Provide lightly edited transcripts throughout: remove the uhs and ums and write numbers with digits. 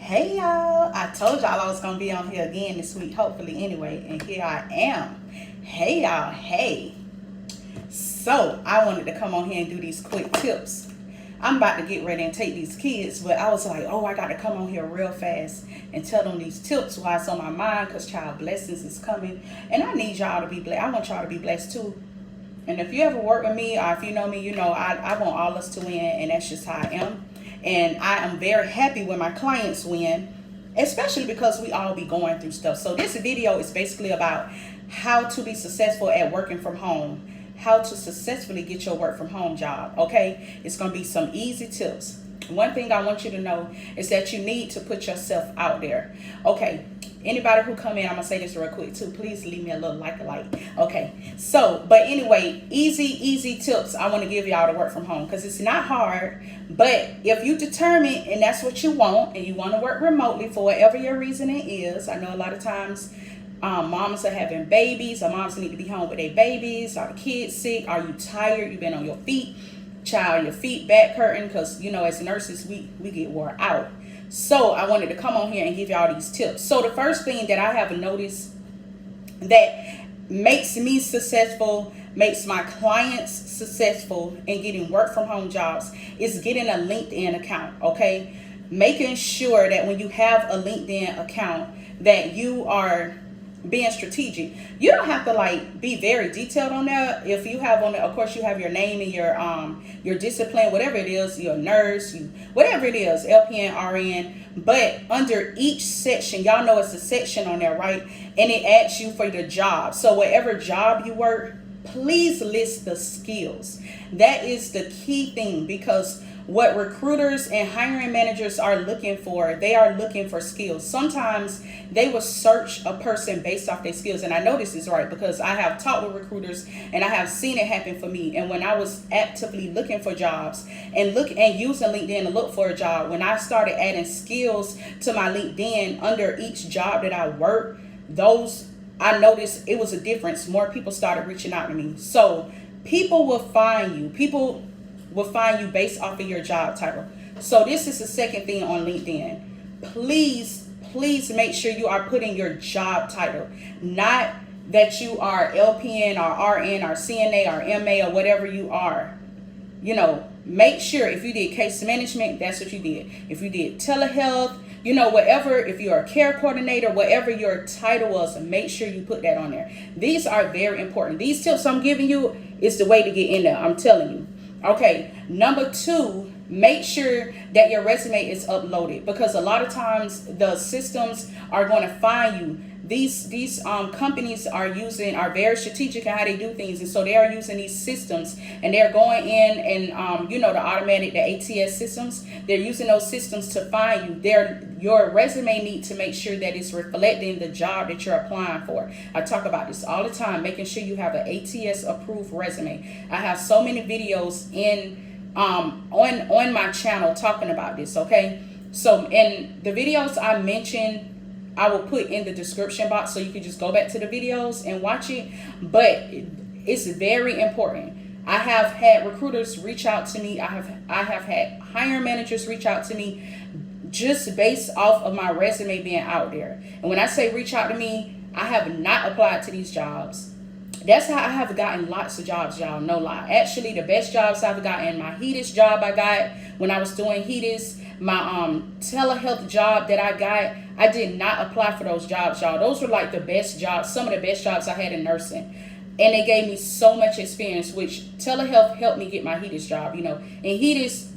Hey y'all, I told y'all I was gonna be on here again this week, hopefully anyway, and here I am. Hey y'all, hey. So I wanted to come on here and do these quick tips. I'm about to get ready and take these kids, but I was like, oh, I got to come on here real fast and tell them these tips while it's on my mind, because child blessings is coming, and I need y'all to be blessed. I want y'all to be blessed too. And if you ever work with me, or if you know me, you know I want all us to win, and that's just how I am. And I am very happy when my clients win, especially because we all be going through stuff. So this video is basically about how to be successful at working from home, how to successfully get your work from home job. Okay, it's going to be some easy tips. One thing I want you to know is that you need to put yourself out there. Okay, anybody who come in, I'm gonna say this real quick too, please leave me a little like. Okay, so but anyway, easy tips I want to give y'all to work from home, because it's not hard. But if you determine and that's what you want, and you want to work remotely for whatever your reason it is, I know a lot of times moms are having babies, or moms need to be home with their babies. Are the kids sick? Are you tired? You've been on your feet, child, your feet back hurting, because you know as nurses we get wore out. So I wanted to come on here and give y'all these tips. So the first thing that I have noticed that makes me successful, makes my clients successful in getting work from home jobs is getting a LinkedIn account. Okay, making sure that when you have a LinkedIn account that you are being strategic. You don't have to like be very detailed on that. If you have on it, of course you have your name and your discipline, whatever it is, you're a nurse, whatever it is, LPN, RN. But under each section, y'all know it's a section on there, right? And it asks you for the job. So whatever job you work, please list the skills. That is the key thing, because what recruiters and hiring managers are looking for, they are looking for skills. Sometimes they will search a person based off their skills. And I know this is right because I have talked with recruiters and I have seen it happen for me. And when I was actively looking for jobs and using LinkedIn to look for a job, when I started adding skills to my LinkedIn under each job that I worked, I noticed it was a difference. More people started reaching out to me. So people will find you. People will find you based off of your job title. So this is the second thing on LinkedIn. Please make sure you are putting your job title, not that you are LPN or RN or CNA or MA or whatever you are. You know, make sure if you did case management, that's what you did. If you did telehealth, you know, whatever, if you're a care coordinator, whatever your title was, make sure you put that on there. These are very important. These tips I'm giving you is the way to get in there. I'm telling you. Okay, number 2, make sure that your resume is uploaded, because a lot of times the systems are going to find you. These companies are very strategic in how they do things, and so they are using these systems, and they're going in and the ATS systems. They're using those systems to find you. Your resume needs to make sure that it's reflecting the job that you're applying for. I talk about this all the time, making sure you have an ATS approved resume. I have so many videos on my channel talking about this. Okay, so in the videos I mentioned, I will put in the description box, so you can just go back to the videos and watch it. But it's very important. I have had recruiters reach out to me. I have had hiring managers reach out to me just based off of my resume being out there. And when I say reach out to me, I have not applied to these jobs. That's how I have gotten lots of jobs, y'all, no lie. Actually, the best jobs I've gotten, my HEDIS job I got when I was doing HEDIS, my telehealth job that I got, I did not apply for those jobs, y'all. Those were like the best jobs, some of the best jobs I had in nursing. And they gave me so much experience, which telehealth helped me get my HEDIS job, you know. And HEDIS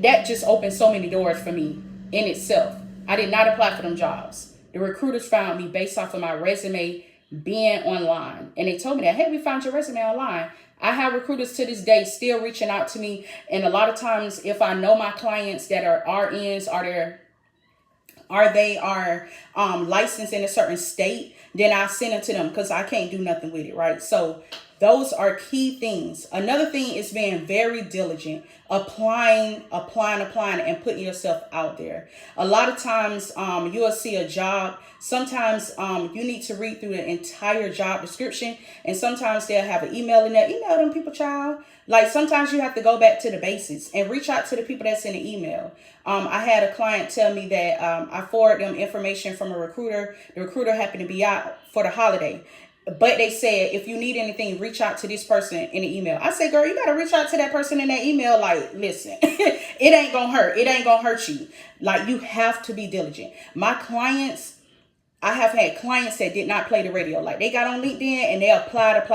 that just opened so many doors for me in itself. I did not apply for them jobs. The recruiters found me based off of my resume being online. And they told me that, hey, we found your resume online. I have recruiters to this day still reaching out to me. And a lot of times, if I know my clients that are RNs, they are licensed in a certain state, then I send them to them, because I can't do nothing with it, right? So Those are key things. Another thing is being very diligent, applying, and putting yourself out there. A lot of times, you'll see a job. Sometimes you need to read through the entire job description, and sometimes they'll have an email in there. Email them people, child. Like sometimes you have to go back to the basics and reach out to the people that's in the email. I had a client tell me that I forwarded them information from a recruiter. The recruiter happened to be out for the holiday. But they said, if you need anything, reach out to this person in the email. I said, girl, you got to reach out to that person in that email. Like, listen, it ain't going to hurt. It ain't going to hurt you. Like, you have to be diligent. My clients, I have had clients that did not play the radio. Like, they got on LinkedIn and they applied.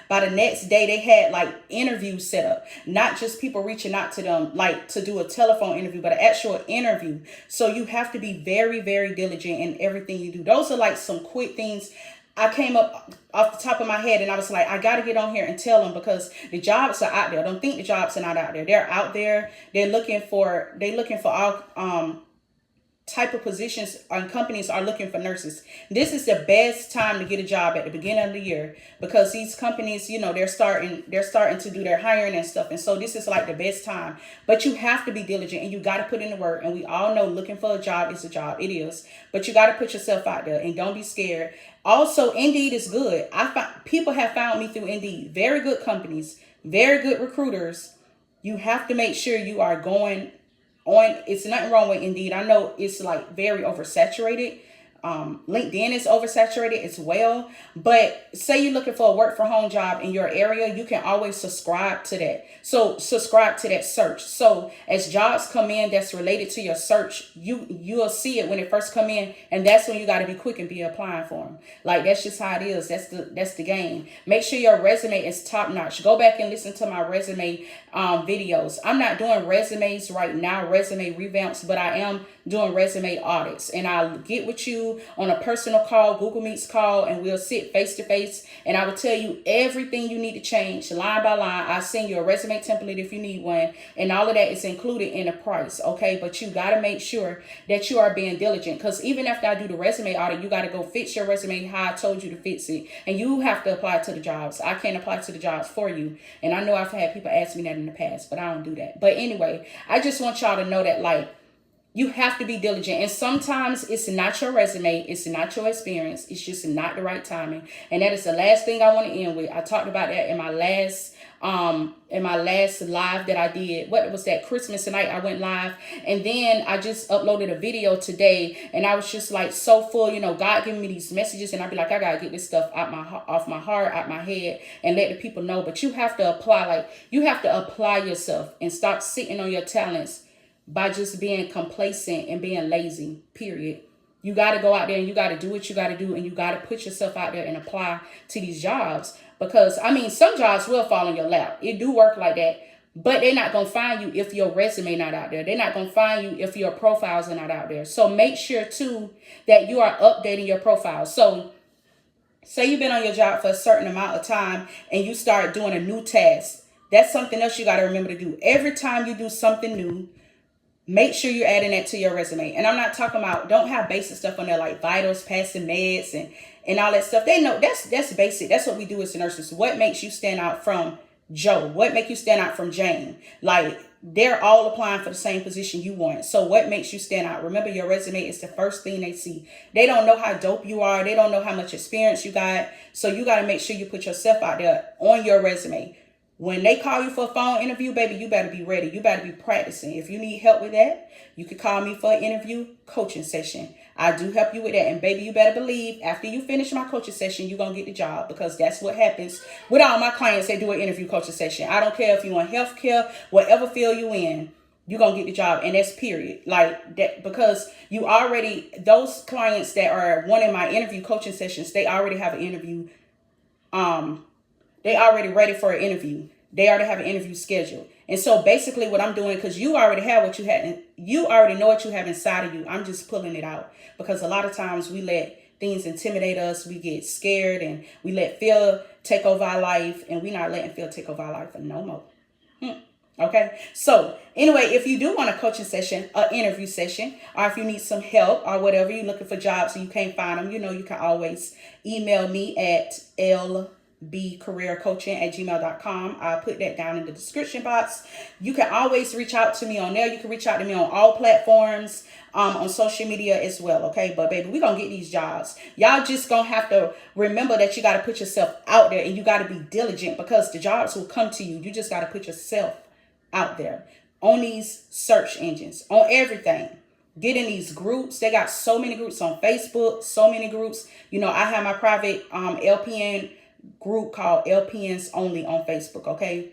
By the next day, they had like interviews set up. Not just people reaching out to them, like to do a telephone interview, but an actual interview. So you have to be very, very diligent in everything you do. Those are like some quick things I came up off the top of my head, and I was like, I got to get on here and tell them, because the jobs are out there. Don't think the jobs are not out there. They're out there. They're looking for all type of positions, and companies are looking for nurses. This is the best time to get a job at the beginning of the year, because these companies, they're starting to do their hiring and stuff. And so this is like the best time, but you have to be diligent and you got to put in the work. And we all know looking for a job is a job. It is, but you got to put yourself out there and don't be scared. Also, Indeed is good. People have found me through Indeed. Very good companies, very good recruiters. You have to make sure you are going on. It's nothing wrong with Indeed. I know it's like very oversaturated. LinkedIn is oversaturated as well. But say you're looking for a work from home job in your area, you can always subscribe to that. So subscribe to that search. So as jobs come in that's related to your search, you'll see it when it first come in, and that's when you got to be quick and be applying for them. Like, that's just how it is. That's the game. Make sure your resume is top notch. Go back and listen to my resume videos. I'm not doing resumes right now, resume revamps, but I am doing resume audits, and I'll get with you on a personal call, Google Meets call, and we'll sit face to face, and I will tell you everything you need to change line by line. I'll send you a resume template if you need one, and all of that is included in the price. Okay, but you got to make sure that you are being diligent, because even after I do the resume audit, you got to go fix your resume how I told you to fix it, and you have to apply to the jobs. I can't apply to the jobs for you, and I know I've had people ask me that in the past, but I don't do that. But anyway, I just want y'all to know that, like, you have to be diligent. And sometimes it's not your resume. It's not your experience. It's just not the right timing. And that is the last thing I want to end with. I talked about that in my last live that I did. What was that? Christmas night I went live. And then I just uploaded a video today. And I was just like so full, God giving me these messages. And I'd be like, I got to get this stuff off my heart, out my head, and let the people know. But you have to apply. You have to apply yourself and stop sitting on your talents by just being complacent and being lazy, period. You got to go out there and you got to do what you got to do, and you got to put yourself out there and apply to these jobs, because, some jobs will fall in your lap. It do work like that, but they're not going to find you if your resume not out there. They're not going to find you if your profiles are not out there. So make sure, too, that you are updating your profile. So say you've been on your job for a certain amount of time and you start doing a new task. That's something else you got to remember to do. Every time you do something new, make sure you're adding that to your resume. And I'm not talking about, don't have basic stuff on there like vitals, passing meds, and all that stuff. They know that's basic. That's what we do as nurses. What makes you stand out from Joe? What makes you stand out from Jane? Like, they're all applying for the same position you want. So what makes you stand out? Remember, your resume is the first thing they see. They don't know how dope you are. They don't know how much experience you got. So you got to make sure you put yourself out there on your resume. When they call you for a phone interview, baby, you better be ready. You better be practicing. If you need help with that, you can call me for an interview coaching session. I do help you with that. And baby, you better believe after you finish my coaching session, you're going to get the job, because that's what happens with all my clients. They do an interview coaching session. I don't care if you want healthcare, whatever field you in, you're going to get the job. And that's period. Like that, because you already, those clients that are wanting my interview coaching sessions, they already have an interview. They already ready for an interview. They already have an interview scheduled. And so basically what I'm doing, because you already have what you had, you already know what you have inside of you. I'm just pulling it out, because a lot of times we let things intimidate us. We get scared and we let fear take over our life, and we're not letting fear take over our life no more. Okay. So anyway, if you do want a coaching session, an interview session, or if you need some help or whatever, you're looking for jobs and you can't find them, you can always email me at lbcareercoaching@gmail.com. I'll put that down in the description box. You can always reach out to me on there. You can reach out to me on all platforms, on social media as well. Okay, but baby, we're gonna get these jobs. Y'all just gonna have to remember that you got to put yourself out there, and you got to be diligent, because the jobs will come to you. You just got to put yourself out there on these search engines, on everything. Get in these groups. They got so many groups on Facebook, so many groups. You know, I have my private LPN group called LPNs Only on Facebook, okay?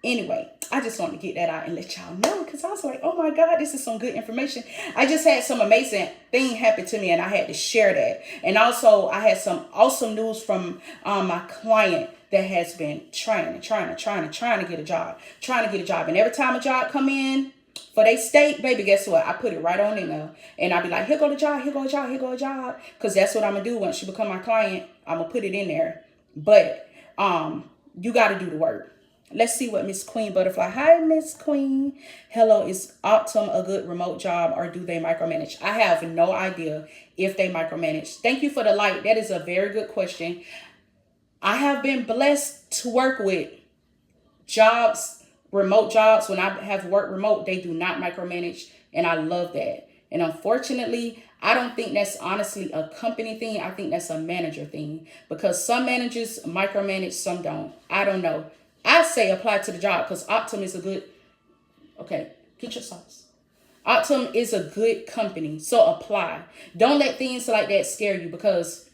Anyway, I just wanted to get that out and let y'all know, because I was like, oh my God, this is some good information. I just had some amazing thing happen to me, and I had to share that. And also, I had some awesome news from my client that has been trying to get a job. And every time a job come in for they state, baby, guess what? I put it right on in there. And I'll be like, here go the job, here go a job, here go a job. Because that's what I'm going to do once you become my client. I'm going to put it in there. But you got to do the work. Let's see what Miss Queen Butterfly. Hi, Miss Queen. Hello, is Optum a good remote job, or do they micromanage? I have no idea if they micromanage. Thank you for the like. That is a very good question. I have been blessed to work with jobs, remote jobs. When I have worked remote, they do not micromanage, and I love that. And unfortunately, I don't think that's honestly a company thing. I think that's a manager thing, because some managers micromanage, some don't. I don't know. I say apply to the job, because Optum is a good, okay, get your sauce. Optum is a good company, so apply. Don't let things like that scare you, because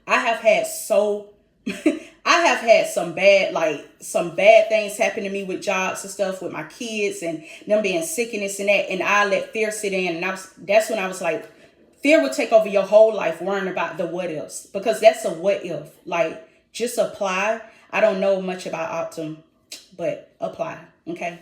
I have had some bad things happen to me with jobs and stuff, with my kids and them being sick and this and that, and I let fear sit in, and that's when I was like, fear will take over your whole life, worrying about the what ifs, because that's a what if. Like, just apply. I don't know much about Optum, but apply. Okay.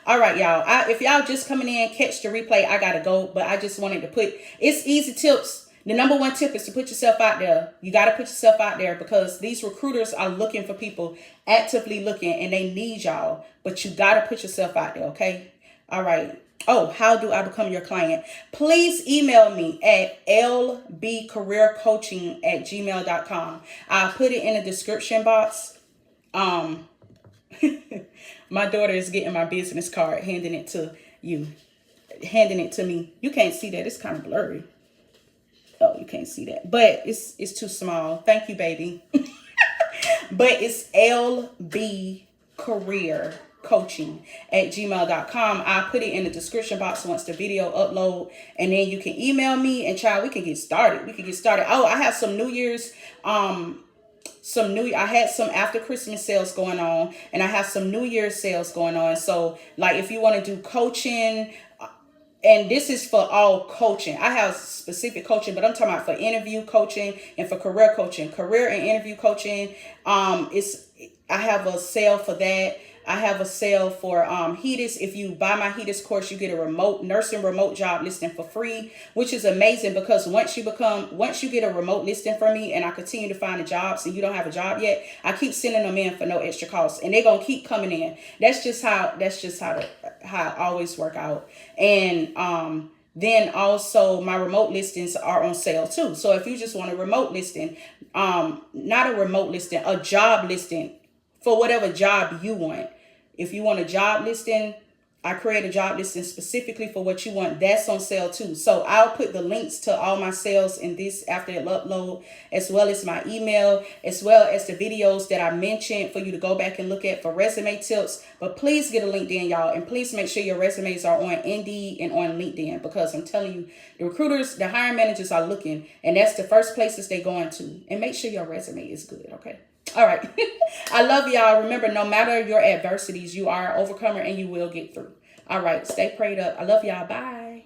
All right, y'all. If y'all just coming in, catch the replay. I gotta go, but I just wanted to it's easy tips. The number one tip is to put yourself out there. You got to put yourself out there, because these recruiters are looking for people, actively looking, and they need y'all, but you got to put yourself out there. Okay. All right. Oh, how do I become your client? Please email me at lbcareercoaching@gmail.com. I'll put it in the description box. My daughter is getting my business card, handing it to me. You can't see that. It's kind of blurry. Oh, you can't see that, but it's too small. Thank you, baby. But it's lbcareercoaching@gmail.com. I'll put it in the description box once the video upload, and then you can email me, and child, we can get started. Oh, I have some New Year's, I had some after Christmas sales going on, and I have some New Year's sales going on. So like, if you want to do coaching, and this is for all coaching. I have specific coaching, but I'm talking about for interview coaching and for career coaching, career and interview coaching. I have a sale for that. I have a sale for HEDIS. If you buy my HEDIS course, you get a nursing remote job listing for free, which is amazing, because once you get a remote listing from me, and I continue to find the jobs, and you don't have a job yet, I keep sending them in for no extra cost, and they're gonna keep coming in. That's just how it always work out. And then also my remote listings are on sale too. So if you just want a remote listing, not a remote listing, a job listing for whatever job you want. If you want a job listing, I create a job listing specifically for what you want. That's on sale too. So I'll put the links to all my sales in this after it upload, as well as my email, as well as the videos that I mentioned for you to go back and look at for resume tips. But please get a LinkedIn, y'all, and please make sure your resumes are on Indeed and on LinkedIn, because I'm telling you, the recruiters, the hiring managers are looking, and that's the first places they're going to. And make sure your resume is good, okay? All right. I love y'all. Remember, no matter your adversities, you are an overcomer, and you will get through. All right. Stay prayed up. I love y'all. Bye.